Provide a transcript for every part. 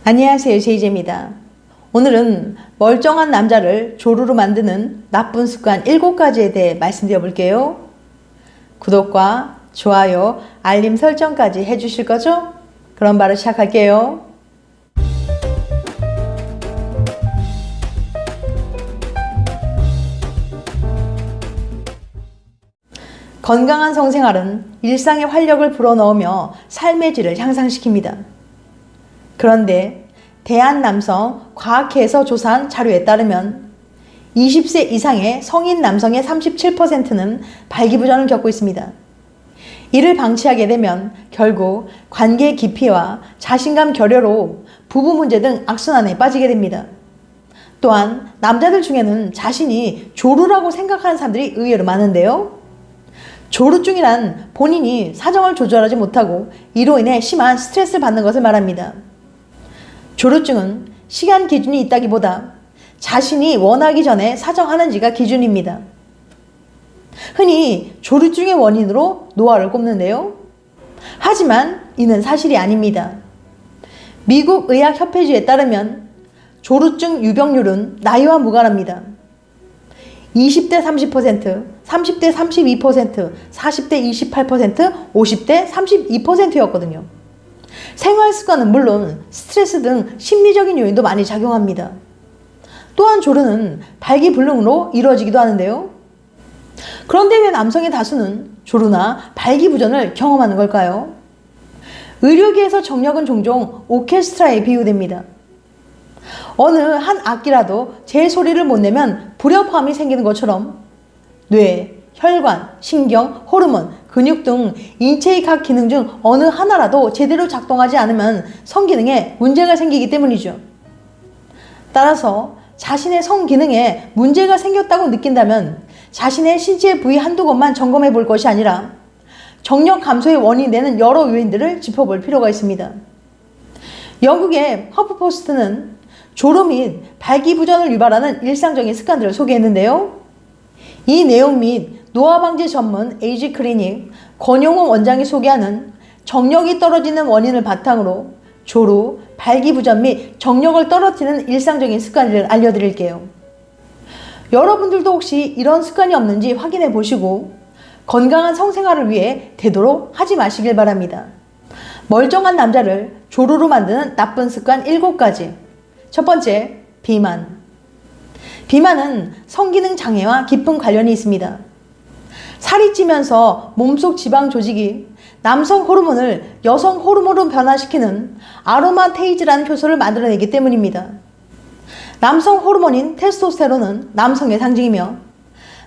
안녕하세요, 제이제입니다. 오늘은 멀쩡한 남자를 조루로 만드는 나쁜 습관 7가지에 대해 말씀드려 볼게요. 구독과 좋아요, 알림 설정까지 해주실 거죠? 그럼 바로 시작할게요. 건강한 성생활은 일상의 활력을 불어넣으며 삶의 질을 향상시킵니다. 그런데 대한남성과학회에서 조사한 자료에 따르면 20세 이상의 성인 남성의 37%는 발기부전을 겪고 있습니다. 이를 방치하게 되면 결국 관계 기피와 자신감 결여로 부부 문제 등 악순환에 빠지게 됩니다. 또한 남자들 중에는 자신이 조루라고 생각하는 사람들이 의외로 많은데요. 조루증이란 본인이 사정을 조절하지 못하고 이로 인해 심한 스트레스를 받는 것을 말합니다. 조루증은 시간 기준이 있다기보다 자신이 원하기 전에 사정하는지가 기준입니다. 흔히 조루증의 원인으로 노화를 꼽는데요. 하지만 이는 사실이 아닙니다. 미국 의학협회지에 따르면 조루증 유병률은 나이와 무관합니다. 20대 30%, 30대 32%, 40대 28%, 50대 32%였거든요. 생활 습관은 물론 스트레스 등 심리적인 요인도 많이 작용합니다. 또한 조루는 발기불능으로 이루어지기도 하는데요. 그런데 왜 남성의 다수는 조루나 발기부전을 경험하는 걸까요? 의료계에서 정력은 종종 오케스트라에 비유됩니다. 어느 한 악기라도 제 소리를 못 내면 불협화음이 생기는 것처럼 뇌, 혈관, 신경, 호르몬, 근육 등 인체의 각 기능 중 어느 하나라도 제대로 작동하지 않으면 성기능에 문제가 생기기 때문이죠. 따라서 자신의 성기능에 문제가 생겼다고 느낀다면 자신의 신체 부위 한두 곳만 점검해 볼 것이 아니라 정력 감소의 원인이 되는 여러 요인들을 짚어볼 필요가 있습니다. 영국의 허프포스트는 조루 및 발기부전을 유발하는 일상적인 습관들을 소개했는데요. 이 내용 및 노화 방지 전문 에이지 클리닉 권용호 원장이 소개하는 정력이 떨어지는 원인을 바탕으로 조루, 발기부전 및 정력을 떨어뜨리는 일상적인 습관들을 알려드릴게요. 여러분들도 혹시 이런 습관이 없는지 확인해 보시고 건강한 성생활을 위해 되도록 하지 마시길 바랍니다. 멀쩡한 남자를 조루로 만드는 나쁜 습관 7가지. 첫 번째, 비만. 비만은 성기능 장애와 깊은 관련이 있습니다. 살이 찌면서 몸속 지방 조직이 남성 호르몬을 여성 호르몬으로 변화시키는 아로마테이즈라는 효소를 만들어내기 때문입니다. 남성 호르몬인 테스토스테론은 남성의 상징이며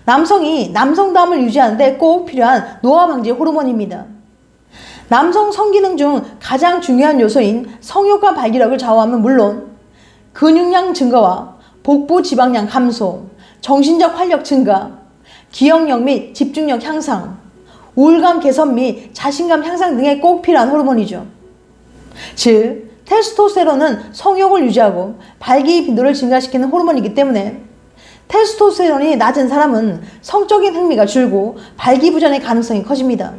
남성이 남성다움을 유지하는 데 꼭 필요한 노화 방지 호르몬입니다. 남성 성기능 중 가장 중요한 요소인 성욕과 발기력을 좌우하면 물론 근육량 증가와 복부 지방량 감소, 정신적 활력 증가, 기억력 및 집중력 향상, 우울감 개선 및 자신감 향상 등에 꼭 필요한 호르몬이죠. 즉, 테스토스테론은 성욕을 유지하고 발기 빈도를 증가시키는 호르몬이기 때문에 테스토스테론이 낮은 사람은 성적인 흥미가 줄고 발기부전의 가능성이 커집니다.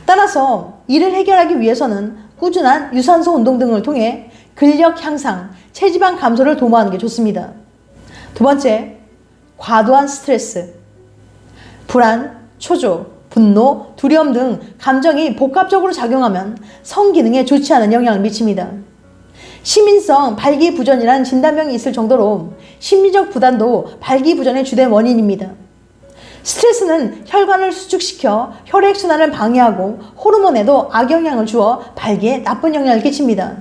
따라서 이를 해결하기 위해서는 꾸준한 유산소 운동 등을 통해 근력 향상, 체지방 감소를 도모하는 게 좋습니다. 두 번째, 과도한 스트레스. 불안, 초조, 분노, 두려움 등 감정이 복합적으로 작용하면 성기능에 좋지 않은 영향을 미칩니다. 시민성 발기부전이라는 진단명이 있을 정도로 심리적 부담도 발기부전의 주된 원인입니다. 스트레스는 혈관을 수축시켜 혈액순환을 방해하고 호르몬에도 악영향을 주어 발기에 나쁜 영향을 끼칩니다.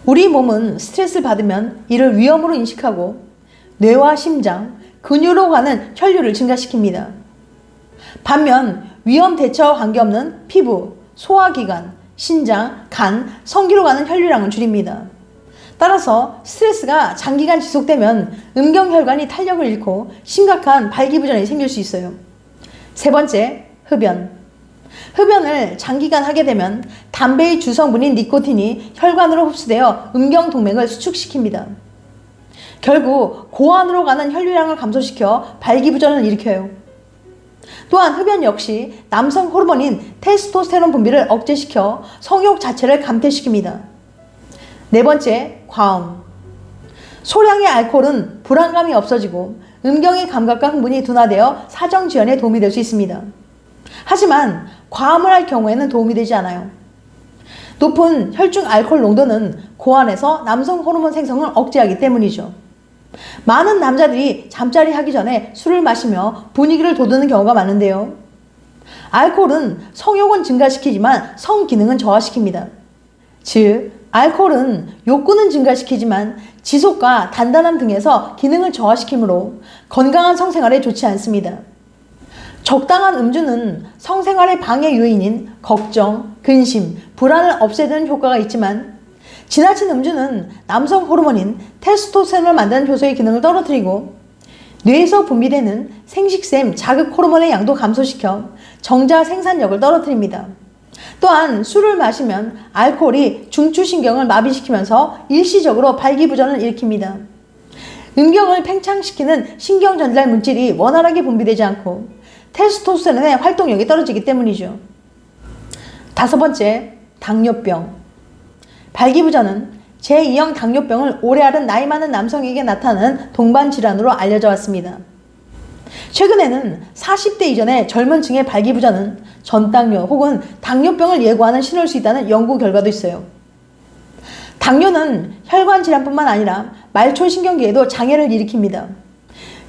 우리 몸은 스트레스를 받으면 이를 위험으로 인식하고 뇌와 심장, 근육으로 가는 혈류를 증가시킵니다. 반면 위험 대처와 관계없는 피부, 소화기관, 신장, 간, 성기로 가는 혈류량을 줄입니다. 따라서 스트레스가 장기간 지속되면 음경혈관이 탄력을 잃고 심각한 발기부전이 생길 수 있어요. 세 번째, 흡연. 흡연을 장기간 하게 되면 담배의 주성분인 니코틴이 혈관으로 흡수되어 음경동맥을 수축시킵니다. 결국 고환으로 가는 혈류량을 감소시켜 발기부전을 일으켜요. 또한 흡연 역시 남성 호르몬인 테스토스테론 분비를 억제시켜 성욕 자체를 감퇴시킵니다. 네 번째, 과음. 소량의 알코올은 불안감이 없어지고 음경의 감각과 흥분이 둔화되어 사정 지연에 도움이 될 수 있습니다. 하지만 과음을 할 경우에는 도움이 되지 않아요. 높은 혈중 알코올 농도는 고안에서 남성 호르몬 생성을 억제하기 때문이죠. 많은 남자들이 잠자리 하기 전에 술을 마시며 분위기를 돋우는 경우가 많은데요. 알코올은 성욕은 증가시키지만 성 기능은 저하시킵니다. 즉, 알코올은 욕구는 증가시키지만 지속과 단단함 등에서 기능을 저하시키므로 건강한 성생활에 좋지 않습니다. 적당한 음주는 성생활의 방해 요인인 걱정, 근심, 불안을 없애드는 효과가 있지만 지나친 음주는 남성 호르몬인 테스토스테론을 만드는 효소의 기능을 떨어뜨리고 뇌에서 분비되는 생식샘 자극 호르몬의 양도 감소시켜 정자 생산력을 떨어뜨립니다. 또한 술을 마시면 알코올이 중추신경을 마비시키면서 일시적으로 발기부전을 일으킵니다. 음경을 팽창시키는 신경전달 물질이 원활하게 분비되지 않고 테스토스테론의 활동력이 떨어지기 때문이죠. 다섯 번째, 당뇨병. 발기부전은 제2형 당뇨병을 오래 앓은 나이 많은 남성에게 나타나는 동반 질환으로 알려져 왔습니다. 최근에는 40대 이전의 젊은 층의 발기부전은 전당뇨 혹은 당뇨병을 예고하는 신호일 수 있다는 연구 결과도 있어요. 당뇨는 혈관 질환뿐만 아니라 말초신경계에도 장애를 일으킵니다.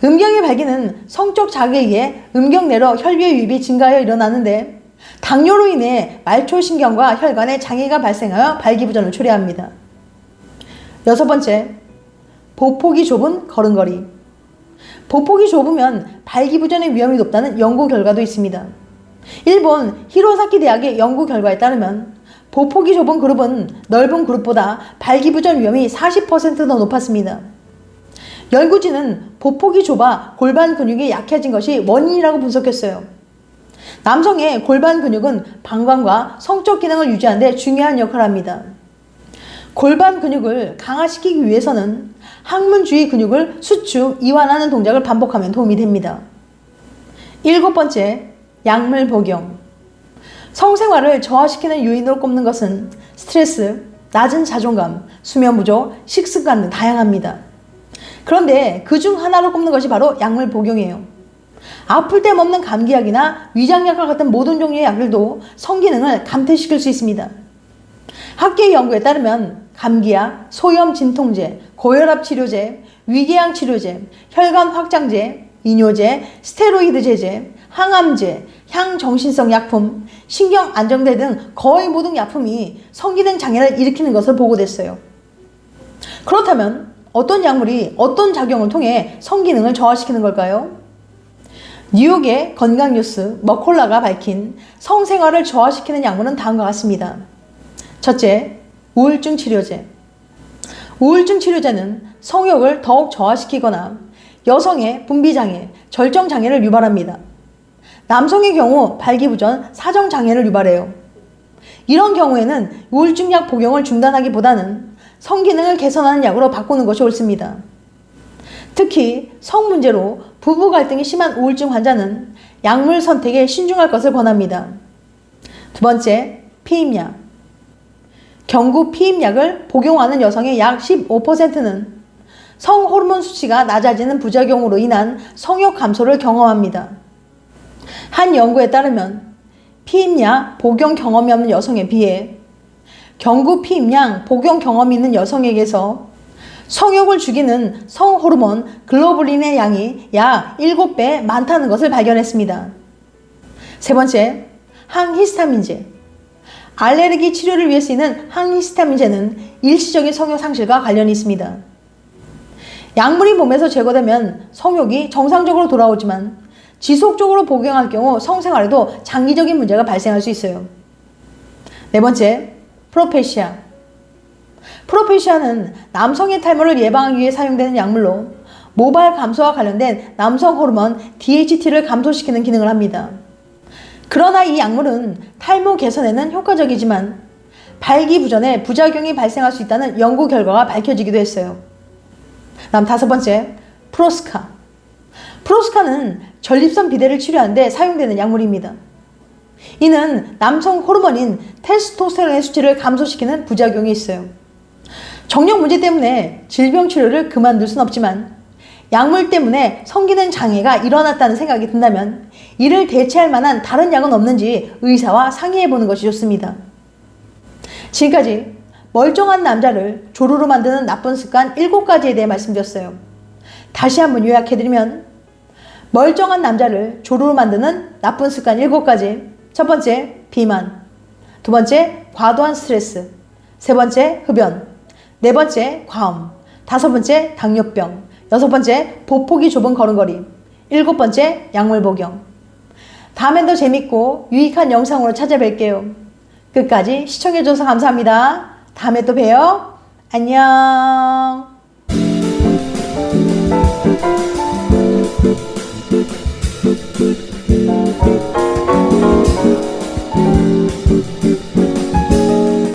음경의 발기는 성적 자극에 의해 음경 내로 혈류의 유입이 증가하여 일어나는데 당뇨로 인해 말초신경과 혈관에 장애가 발생하여 발기부전을 초래합니다. 여섯 번째, 보폭이 좁은 걸음걸이. 보폭이 좁으면 발기부전의 위험이 높다는 연구 결과도 있습니다. 일본 히로사키 대학의 연구 결과에 따르면 보폭이 좁은 그룹은 넓은 그룹보다 발기부전 위험이 40% 더 높았습니다. 연구진은 보폭이 좁아 골반 근육이 약해진 것이 원인이라고 분석했어요. 남성의 골반 근육은 방광과 성적 기능을 유지하는 데 중요한 역할을 합니다. 골반 근육을 강화시키기 위해서는 항문 주위 근육을 수축, 이완하는 동작을 반복하면 도움이 됩니다. 일곱 번째, 약물 복용. 성생활을 저하시키는 요인으로 꼽는 것은 스트레스, 낮은 자존감, 수면 부족, 식습관 등 다양합니다. 그런데 그중 하나로 꼽는 것이 바로 약물 복용이에요. 아플 데 없는 감기약이나 위장약과 같은 모든 종류의 약들도 성기능을 감퇴시킬 수 있습니다. 학계의 연구에 따르면 감기약, 소염 진통제, 고혈압 치료제, 위궤양 치료제, 혈관 확장제, 이뇨제, 스테로이드 제제, 항암제, 향정신성 약품, 신경 안정제 등 거의 모든 약품이 성기능 장애를 일으키는 것으로 보고됐어요. 그렇다면 어떤 약물이 어떤 작용을 통해 성기능을 저하시키는 걸까요? 뉴욕의 건강뉴스 머콜라가 밝힌 성생활을 저하시키는 약물은 다음과 같습니다. 첫째, 우울증 치료제. 우울증 치료제는 성욕을 더욱 저하시키거나 여성의 분비장애, 절정장애를 유발합니다. 남성의 경우 발기부전, 사정장애를 유발해요. 이런 경우에는 우울증약 복용을 중단하기보다는 성기능을 개선하는 약으로 바꾸는 것이 옳습니다. 특히 성 문제로 부부 갈등이 심한 우울증 환자는 약물 선택에 신중할 것을 권합니다. 두 번째, 피임약. 경구 피임약을 복용하는 여성의 약 15%는 성호르몬 수치가 낮아지는 부작용으로 인한 성욕 감소를 경험합니다. 한 연구에 따르면 피임약 복용 경험이 없는 여성에 비해 경구 피임약 복용 경험이 있는 여성에게서 성욕을 죽이는 성호르몬 글로불린의 양이 약 7배 많다는 것을 발견했습니다. 세 번째, 항히스타민제. 알레르기 치료를 위해 쓰이는 항히스타민제는 일시적인 성욕 상실과 관련이 있습니다. 약물이 몸에서 제거되면 성욕이 정상적으로 돌아오지만 지속적으로 복용할 경우 성생활에도 장기적인 문제가 발생할 수 있어요. 네 번째, 프로페시아. 프로페시아는 남성의 탈모를 예방하기 위해 사용되는 약물로 모발 감소와 관련된 남성 호르몬 DHT를 감소시키는 기능을 합니다. 그러나 이 약물은 탈모 개선에는 효과적이지만 발기부전에 부작용이 발생할 수 있다는 연구 결과가 밝혀지기도 했어요. 다음 다섯 번째, 프로스카. 프로스카는 전립선 비대를 치료하는 데 사용되는 약물입니다. 이는 남성 호르몬인 테스토스테론의 수치를 감소시키는 부작용이 있어요. 정력 문제 때문에 질병 치료를 그만둘 순 없지만 약물 때문에 성기능 장애가 일어났다는 생각이 든다면 이를 대체할 만한 다른 약은 없는지 의사와 상의해보는 것이 좋습니다. 지금까지 멀쩡한 남자를 조루로 만드는 나쁜 습관 7가지에 대해 말씀드렸어요. 다시 한번 요약해드리면 멀쩡한 남자를 조루로 만드는 나쁜 습관 7가지. 첫 번째, 비만. 두 번째, 과도한 스트레스. 세 번째, 흡연. 네 번째, 과음. 다섯 번째, 당뇨병. 여섯 번째, 보폭이 좁은 걸음걸이. 일곱 번째, 약물 복용. 다음엔 더 재밌고 유익한 영상으로 찾아뵐게요. 끝까지 시청해줘서 감사합니다. 다음에 또 봬요. 안녕.